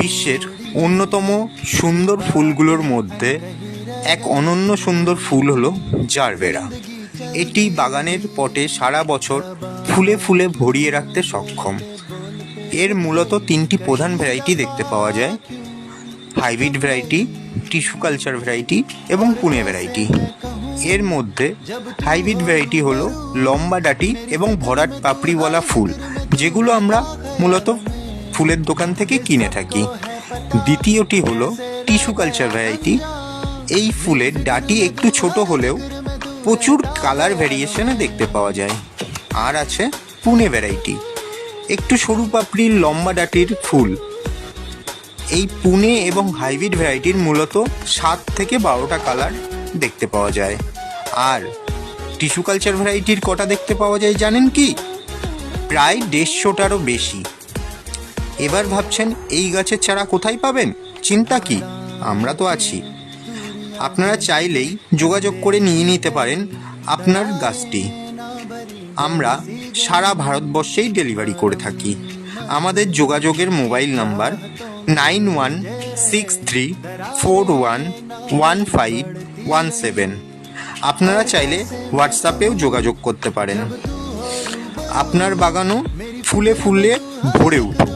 বিশ্বের অন্যতম সুন্দর ফুলগুলোর মধ্যে এক অনন্য সুন্দর ফুল হলো জারবেরা। এটি বাগানের পটে সারা বছর ফুলে ফুলে ভরিয়ে রাখতে সক্ষম। এর মূলত তিনটি প্রধান ভ্যারাইটি দেখতে পাওয়া যায়: hybrid variety, tissue culture variety এবং পুনে ভ্যারাইটি। এর মধ্যে হাইব্রিড ভ্যারাইটি হলো লম্বা ডাঁটি এবং ভরাট পাপড়িওয়ালা ফুল, যেগুলো আমরা মূলত ফুলের দোকান থেকে কিনে থাকি। দ্বিতীয়টি হলো টিস্যু কালচার ভ্যারাইটি। এই ফুলের ডাঁটি একটু ছোট হলেও প্রচুর কালার ভ্যারিয়েশনে দেখতে পাওয়া যায়। আর আছে পুনে ভ্যারাইটি, একটু সরু পাপড়ির লম্বা ডাঁটির ফুল। এই পুনে এবং হাইব্রিড ভ্যারাইটির মূলত 7 থেকে 12টা কালার দেখতে পাওয়া যায়। আর টিস্যু কালচার ভ্যারাইটির কটা দেখতে পাওয়া যায় জানেন কি? প্রায় 150টারও বেশি। এবার ভাবছেন এই গাছের চারা কোথায় পাবেন? চিন্তা কি, আমরা তো আছি। আপনারা চাইলেই যোগাযোগ করে নিয়ে নিতে পারেন আপনার গাছটি। আমরা সারা ভারতবর্ষেই ডেলিভারি করে থাকি। আমাদের যোগাযোগের মোবাইল নাম্বার 9163411517। আপনারা চাইলে হোয়াটসঅ্যাপেও যোগাযোগ করতে পারেন। আপনার বাগানও ফুলে ফুলে ভরে উঠবে।